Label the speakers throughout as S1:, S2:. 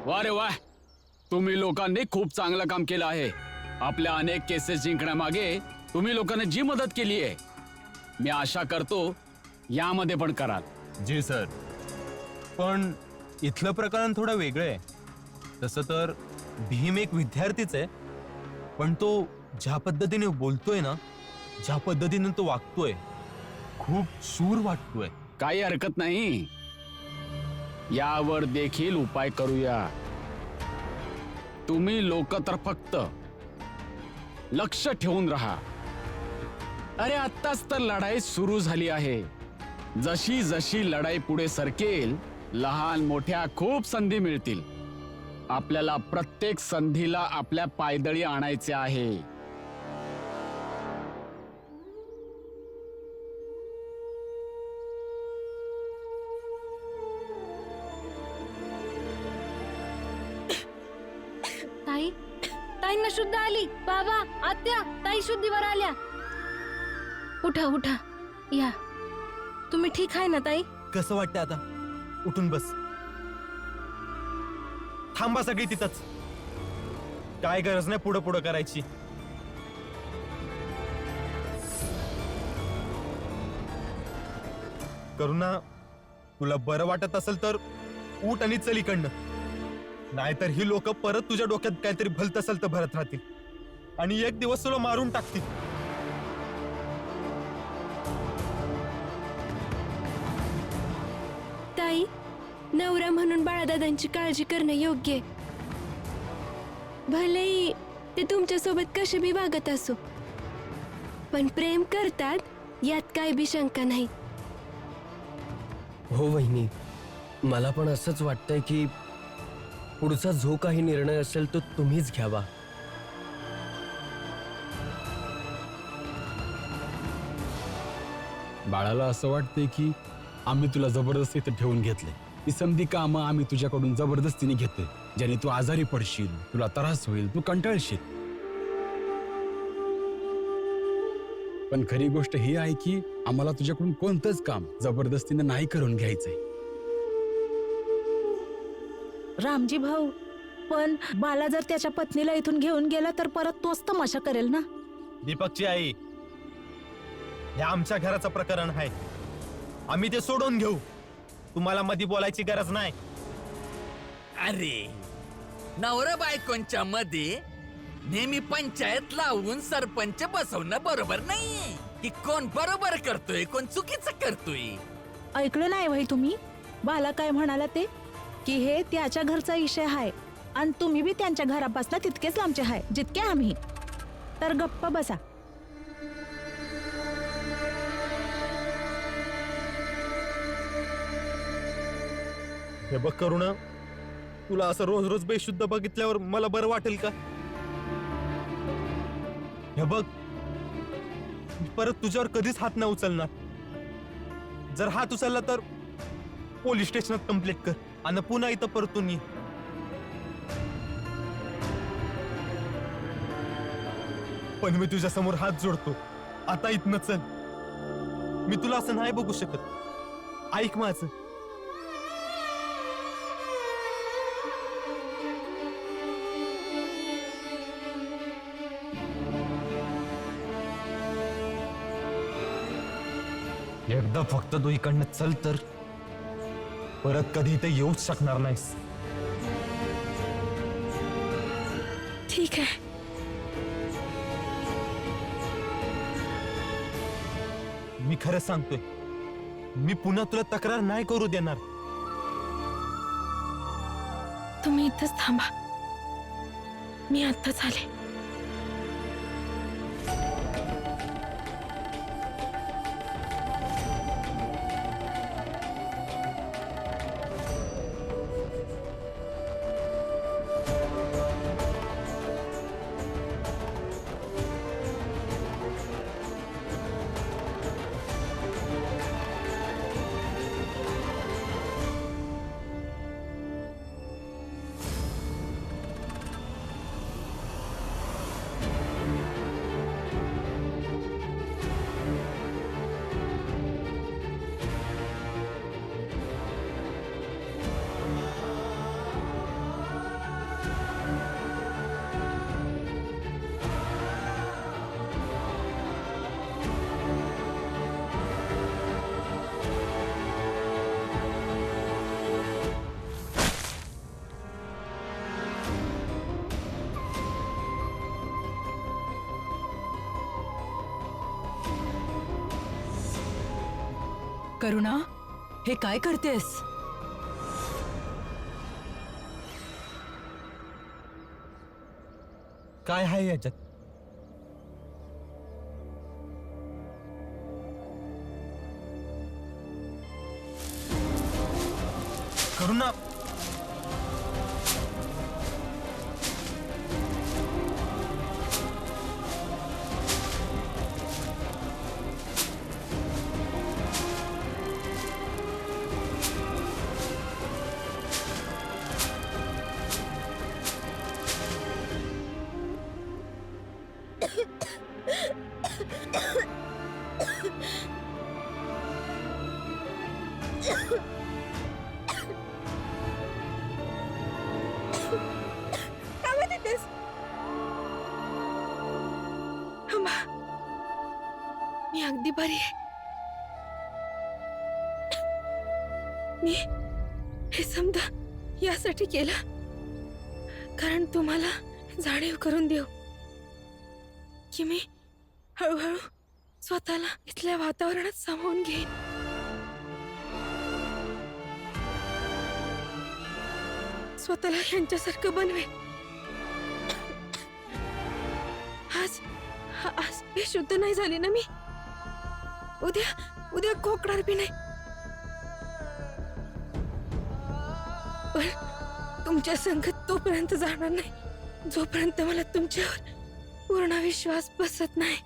S1: वा रे वा, तुम्ही लोकांनी खूप चांगलं काम केलं आहे. आपल्या अनेक केसेस जिंकण्यामागे तुम्ही लोकांनी जी मदत केली आहे, मी आशा करतो यामध्ये पण कराल.
S2: जी सर, पण इथलं प्रकरण थोडं वेगळं आहे. तसं तर भीम एक विद्यार्थीच आहे, पण तो ज्या पद्धतीने बोलतोय ना, ज्या पद्धतीने तो वागतोय, खूप शूर वाटतोय.
S1: काही हरकत नाही, यावर देखील उपाय करूया. तुम्ही लोक तर फक्त लक्ष ठेवून राहा. अरे आत्ताच तर लढाई सुरू झाली आहे. जशी जशी लढाई पुढे सरकेल, लहान मोठ्या खूप संधी मिळतील. आपल्याला प्रत्येक संधीला आपल्या पायदळी आणायचे आहे.
S3: ताई, ताईंना शुद्ध आली. बाबा, आत्या, ताई शुद्धीवर आल्या. उठा उठा, या. तुम्ही ठीक आहे ना ताई?
S2: कसं वाटतंय आता? उठून बस. थांबा सगळी तिथंच. काय गरज नाही पुढं पुढं करायची. करुणा, तुला बरं वाटत असेल तर उठ आणि चल इकडनं. नाहीतर ही लोक परत तुझ्या डोक्यात काहीतरी भलत असेल तर भरत राहतील आणि एक दिवस तुला मारून टाकतील.
S3: ताई, नवरा म्हणून बाळादादांची काळजी करणं योग्य आहे. भलेही ते तुमच्यासोबत कसे बी वागत असो, पण प्रेम करतात यात काय बी शंका नाही.
S4: हो वहिनी, मला पण असंच वाटतंय की पुढचा जो काही निर्णय असेल तो तुम्हीच घ्यावा.
S5: बाळाला असं वाटतंय की आम्ही तुला जबरदस्ती इथं ठेवून घेतले. ही समधी कामं आम्ही तुझ्याकडून जबरदस्तीने घेतोय, ज्याने तू आजारी पडशील, तुला त्रास होईल, तू कंटाळशील. पण खरी गोष्ट ही आहे की आम्हाला तुझ्याकडून कोणतंच काम जबरदस्तीने नाही करून घ्यायचंय.
S6: रामजी भाऊ, पण बाला जर त्याच्या पत्नीला इथून घेऊन गेला तर परत तोच तमाशा करेल ना.
S2: दीपकची आई, हे आमच्या घराचं प्रकरण आहे. आम्ही ते सोडून घेऊ. तुम्हाला मध्ये बोलायची गरज नाही.
S7: अरे, नवरा बायकोंच्या मध्ये नेहमी पंचायत लावून सरपंच बसवणं बरोबर नाही. की कोण बरोबर करतोय, कोण चुकीचं करतोय.
S6: ऐकलं नाही भाई तुम्ही? बाला काय म्हणाला ते, की हे त्याच्या घरचा विषय आहे आणि तुम्ही बी त्यांच्या घरापासून तितकेच लांबचे आहे जितके आम्ही. तर गप्प बसा.
S2: हे बघ करुणा, तुला असं रोज रोज बेशुद्ध बघितल्यावर मला बरं वाटेल का? हे बघ, मी परत तुझ्यावर कधीच हात नाही उचलणार. जर हात उचलला तर पोलीस स्टेशनात कंप्लेंट कर आणि पुन्हा इथं परतून ये. पण मी तुझ्या समोर हात जोडतो, आता इथनं चल. मी तुला असं नाही बघू शकत. ऐक माझं. एकदा फक्त तू इकडनं चल तर परत कधी इथे येऊच शकणार नाहीस.
S3: ठीक आहे.
S2: मी खरं सांगतोय, मी पुन्हा तुला तक्रार नाही करू देणार.
S3: तुम्ही इथंच थांबा, मी आत्ताच आले.
S8: करुणा, हे काय करतेस?
S2: काय आहे याच्यात? करुणा,
S3: मी अगदी बरी आहे. मी हे समजा यासाठी केलं कारण तुम्हाला जाणीव करून देऊ की मी हळूहळू स्वतःला इथल्या वातावरणात सामावून घेईन. स्वतःला यांच्यासारखं बनवेन. आज हे शुद्ध नाही झाले ना मी, उद्या खोकणार बी नाही. पण तुमच्या संगत तोपर्यंत जाणार नाही जोपर्यंत मला तुमच्यावर पूर्ण विश्वास बसत नाही.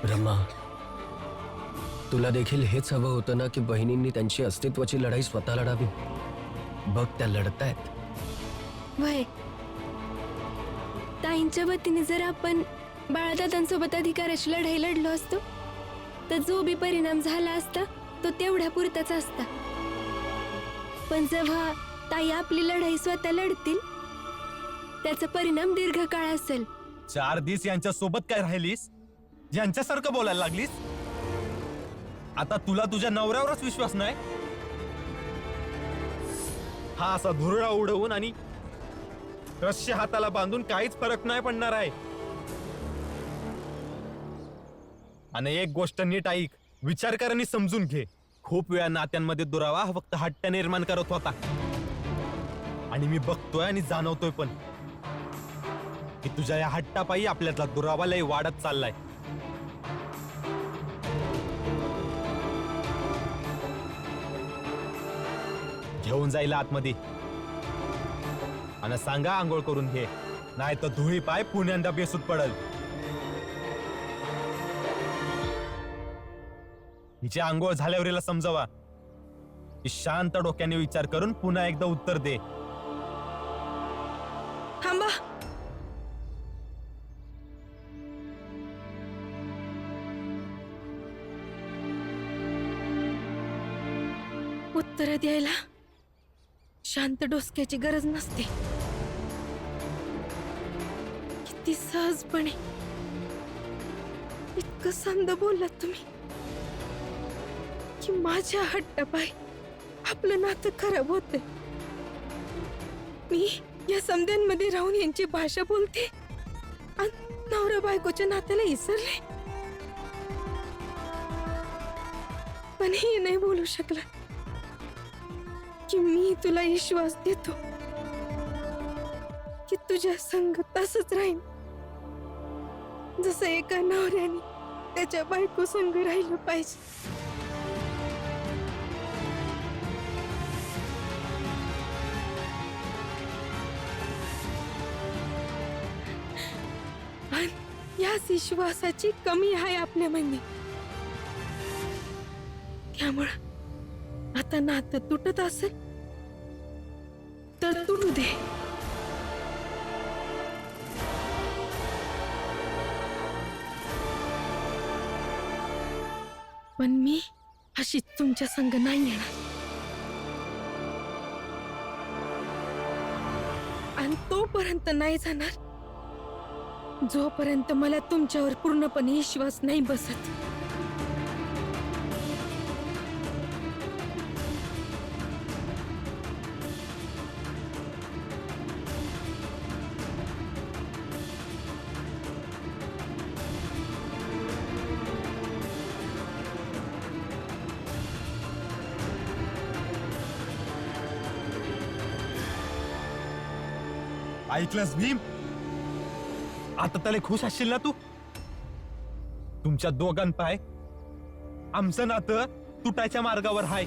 S4: रमा, तुला देखील हेच हवं होतं ना की बहिणींनी त्यांची अस्तित्वाची लढाई स्वतः लढावी. बघ, त्या लढतायत.
S3: वय ताईंच्या वतीने जर आपण बाळादादांसोबत अधिकाराची लढाई लढलो असतो तर जो बी परिणाम झाला असता तो तेवढ्या पुरताच असता. पण जेव्हा ताई आपली लढाई स्वतः लढतील त्याचा परिणाम दीर्घकाळ असेल.
S2: 4 दिवस यांच्या सोबत काय राहिलीस? यांच्यासारखं बोलायला लागलीस? आता तुला तुझ्या नवऱ्यावरच विश्वास नाही? हा असा धुरळा उडवून आणि रश्शी हाताला बांधून काहीच फरक नाही पडणार आहे. आणि एक गोष्ट नीट ऐक, विचार कर आणि समजून घे. खूप वेळा नात्यांमध्ये दुरावा हा फक्त हट्ट निर्माण करत होता, आणि मी बघतोय आणि जाणवतोय पण की तुझ्या या हट्टापायी आपल्यातला दुरावा लय वाढत चाललाय. घेऊन जाईल आतमध्ये आणि सांगा आंघोळ करून घे, नाही तर धुळी पाय पुण्यांदा बेसूत पडल. हिची आंघोळ झाल्यावर हिला समजवा की शांत डोक्याने विचार करून पुन्हा एकदा उत्तर दे.
S3: थांबा. उत्तर द्यायला शांत डोसक्याची गरज नसते. किती सहजपणे इतकं संद बोललात तुम्ही की माझ्या हट्टापायी आपलं नातं खराब होतंय. मी या समद्यांमध्ये राहून यांची भाषा बोलते आणि नवरा बायकोच्या नात्याला विसरले. पण हे नाही बोलू शकला की मी तुला विश्वास देतो की तुझ्या संग तसंच राहीन जसं एका नवऱ्याने त्याच्या बायको संग राहिलं पाहिजे. आणि याच विश्वासाची कमी आहे आपल्यामध्ये. त्यामुळं आता नातं तुटत असेल तर तुटू दे. पण मी अशी तुमच्या संग नाही येणार. आणि तोपर्यंत नाही जाणार जोपर्यंत मला तुमच्यावर पूर्णपणे विश्वास नाही बसत.
S2: ऐकलंस भीम? आता त्याला खुश असशील ना तू? तुमच्या दोघांपाय आमचं नातं तुटायच्या मार्गावर हाय.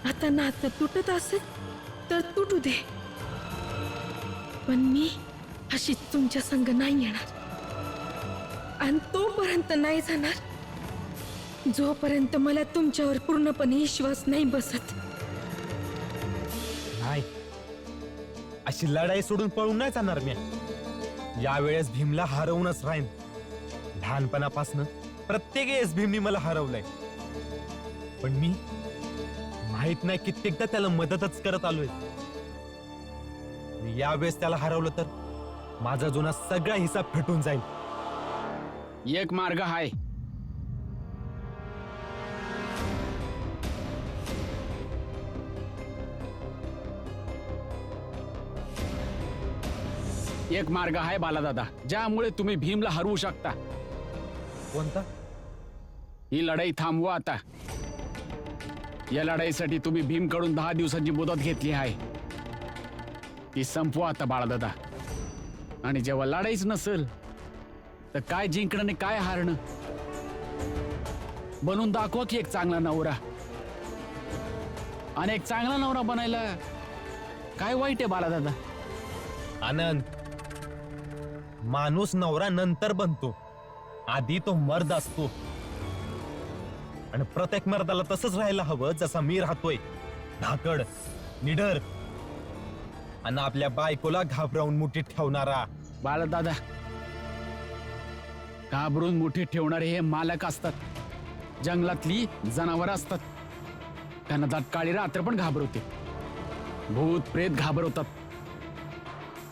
S3: आता नातं तुटत असेल तर तुटू दे, पण मी अशीच तुमच्या संग नाही येणार आणि तोपर्यंत नाही जाणार जोपर्यंत मला तुमच्यावर पूर्णपणे विश्वास नाही बसत.
S2: नाही, अशी लढाई सोडून पळून नाही जाणार मी. यावेळेस भीमला हरवूनच राहीन. लहानपणापासून प्रत्येक वेळेस भीमनी मला हरवलंय, पण मी माहित नाही कित्येकदा त्याला मदतच करत आलोय. यावेळेस त्याला हरवलं तर माझा जुना सगळा हिसाब फिटून जाईल.
S1: एक मार्ग हाय. एक मार्ग आहे बालादादा, ज्यामुळे तुम्ही भीमला हरवू शकता.
S2: कोणता?
S1: ही लढाई थांबवा आता. या लढाईसाठी तुम्ही भीमकडून 10 दिवसांची मुदत घेतली आहे. ती संपवा आता बाळादादा. आणि जेव्हा लढाईच नसेल तर काय जिंकणं आणि काय हारणं? बनून दाखवा की एक चांगला नवरा. आणि एक चांगला नवरा बनायला काय वाईट आहे बाळादादा?
S2: आनंद, माणूस नवरा नंतर बनतो, आधी तो मर्द असतो. आणि प्रत्येक मर्दाला तसंच राहायला हवं जसा मी राहतोय. धाकड, निडर आणि आपल्या बायकोला घाबरवून मुठीत ठेवणारा.
S1: बाळादादा, घाबरून मुठीत ठेवणारे हे मालक असतात. जंगलातली जनावर असतात. त्यांना दाट काळी रात्र पण घाबरवते. भूत प्रेत घाबरवतात.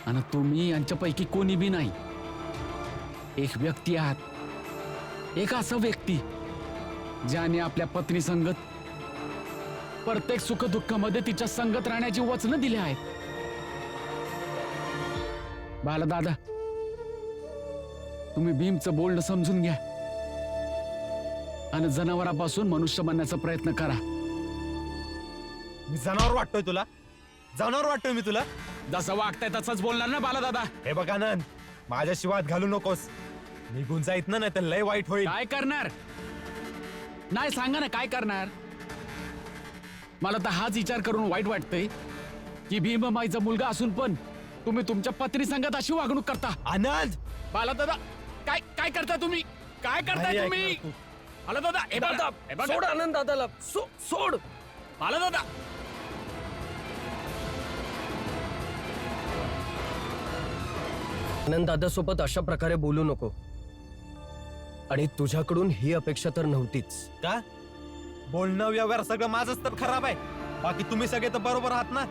S1: आणि तुम्ही यांच्यापैकी कोणी बी नाही. एक व्यक्ती आहात, एक असा व्यक्ती ज्याने आपल्या पत्नी संगत प्रत्येक सुख दुःखामध्ये तिच्या संगत राहण्याची वचनं दिली आहेत. बालदादा, तुम्ही भीमचं बोलणं समजून घ्या आणि जनावरापासून मनुष्य बनण्याचा प्रयत्न करा.
S2: मी जनावर वाटतोय तुला? जनावर वाटतोय मी तुला?
S1: जसं वागताय तसंच बोलणार ना बालदादा?
S2: हे बघ आनंद, माझ्याशी वाद घालू नकोस. निघून जाईत ना, नाही तर लय वाईट होईल.
S1: काय करणार? नाही सांगा ना, काय करणार? मला तर हाच विचार करून वाईट वाटतंय की भीममाईचा मुलगा असून पण तुम्ही तुमच्या पत्नी संगत अशी वागणूक करता.
S2: आनंद,
S1: बालदादा, काय काय करता तुम्ही? काय करताय
S2: नाही
S1: तुम्ही?
S2: ऐकणार तू.
S1: बालदादा, हे बघा, हे बघा.
S4: सोड आनंद दादाला, सोड.
S1: बालदादा,
S4: आनंद दादासोबत अशा प्रकारे बोलू नको. आणि तुझ्याकडून ही अपेक्षा तर नव्हतीच.
S2: का? बोलणं व्यवहार सगळं माझंच तर खराब आहे. बाकी तुम्ही सगळे तर बरोबर आहात ना.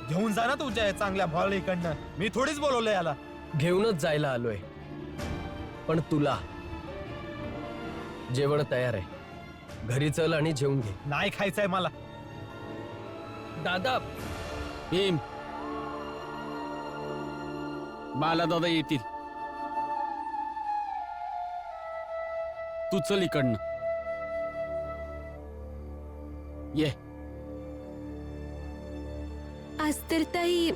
S2: घेऊन जा ना तुझ्या चांगल्या भावळीकडनं. मी थोडीच बोलवलं याला.
S4: घेऊनच जायला आलोय, पण तुला जेवण तयार आहे. घरी चल आणि जेवून घे.
S2: नाही खायचंय मला.
S4: दादा,
S1: भीम, बालदादा येतील. तू चल इकडनं. ये.
S3: आज तर ताई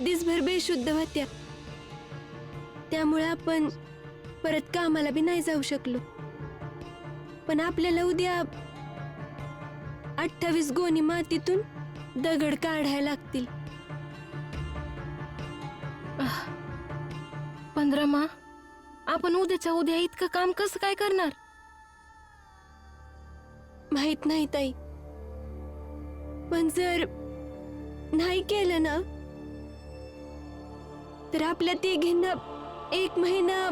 S3: दिसभर बेशुद्ध होत्या, त्यामुळे आपण परत कामाला बी नाही जाऊ शकलो. पण आपल्याला उद्या 28 गोणी मातीतून दगड काढायला लागतील. 15 मा, आपण उद्याच्या उद्या इतकं काम कसं काय करणार? माहित नाही ताई, पण जर नाही केलं ना तर आपल्या तिघींना 1 महिना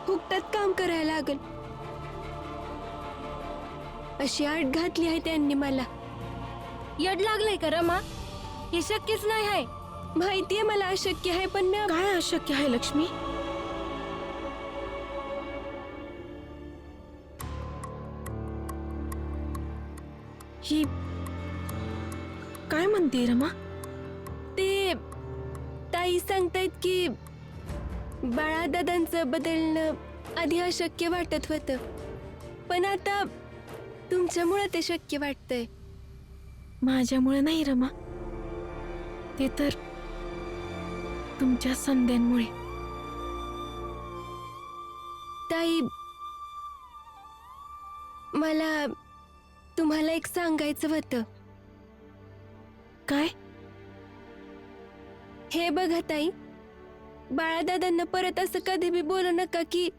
S3: फुकटात काम करायला लागल अशी आट घातली आहे त्यांनी मला.
S9: यड लागलंय का रमा? हे शक्यच नाही आहे.
S3: माहितीये मला अशक्य आहे, पण मी
S9: काय अशक्य आहे लक्ष्मी? ही काय म्हणते रमा?
S3: ते ताई सांगतायत की बाळादादांचं बदलणं आधी अशक्य वाटत होतं, पण आता तुमच्यामुळे ते शक्य वाटतंय.
S9: माझ्यामुळे नाही रमा, ते तर तुमच्या संध्यांमुळे.
S3: ताई, मला तुम्हाला एक सांगायचं होतं.
S9: काय?
S3: हे बघा ताई, बाळादादांना परत असं कधी बी बोलू नका की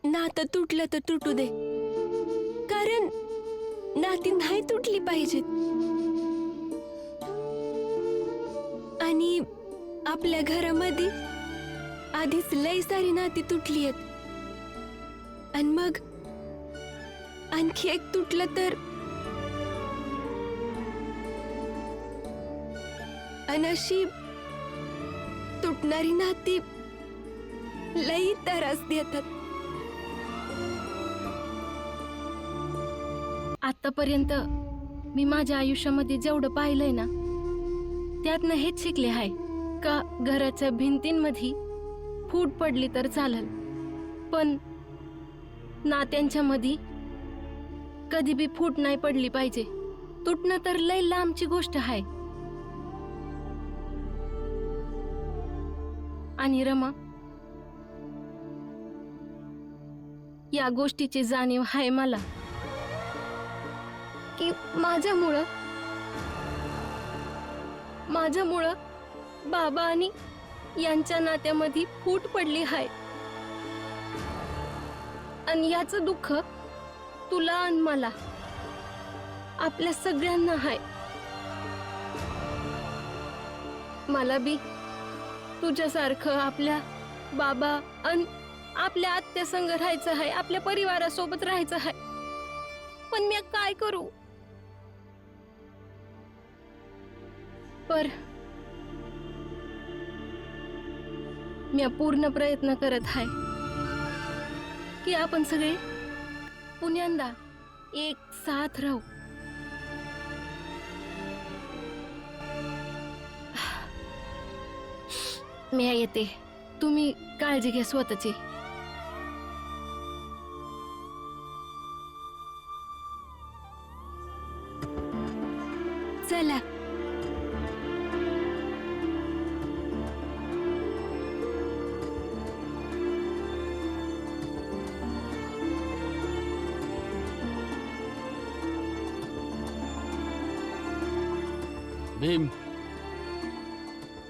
S3: नातं तुटलं तर तुटू दे, कारण नाती नाही तुटली पाहिजेत. आणि आपल्या घरामध्ये आधीच लई सारी नाती तुटली आहेत, आणि मग आणखी एक तुटलं तर अशी तुटणारी नाती लई त्रास देतात.
S9: आतापर्यंत मी माझ्या आयुष्यामध्ये जेवढं पाहिलंय ना, त्यातनं हेच शिकले आहे का घराच्या भिंतींमध्ये फूट पडली तर चालेल, पण नात्यांच्या मध्ये कधी बी फूट नाही पडली पाहिजे. तुटणं तर लय लांबची गोष्ट आहे. आणि रमा, या गोष्टीची जाणीव आहे मला की माझ्यामुळं बाबा आणि यांच्या नात्यामध्ये फूट पडली आहे, आणि याचं दुःख तुला आणि मला, आपल्या सगळ्यांना आहे. मला बी तुझ्यासारखं आपल्या बाबा आणि आपल्या आत्या संग राहायचं आहे, आपल्या परिवारासोबत राहायचं आहे, पण मी काय करू? पर मी पूर्ण प्रयत्न करत आहे की आपण सगळे पुण्यांदा एक साथ राहू. मी येते, तुम्ही काळजी घ्या स्वतःची.
S3: चला.
S1: भीम,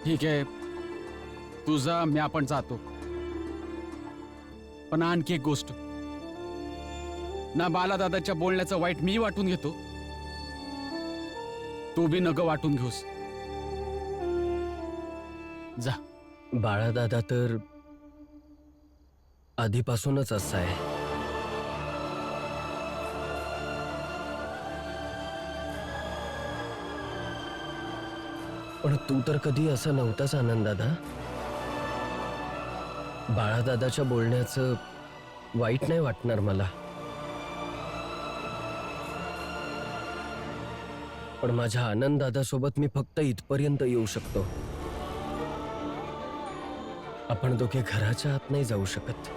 S1: ठीक आहे, तुझा मी आपण जातो, पण आणखी एक गोष्ट, ना बालादादाच्या बोलण्याचं वाईट मी वाटून घेतो, तू बी नग वाटून घेऊस. जा.
S4: बाळादादा तर आधीपासूनच असा आहे. पण तू तर कधी असं नव्हताच आनंददादा. बाळादादाच्या बोलण्याचं वाईट नाही वाटणार मला, पण माझ्या आनंददादासोबत मी फक्त इथपर्यंत येऊ शकतो. आपण दोघे घराच्या आत नाही जाऊ शकत.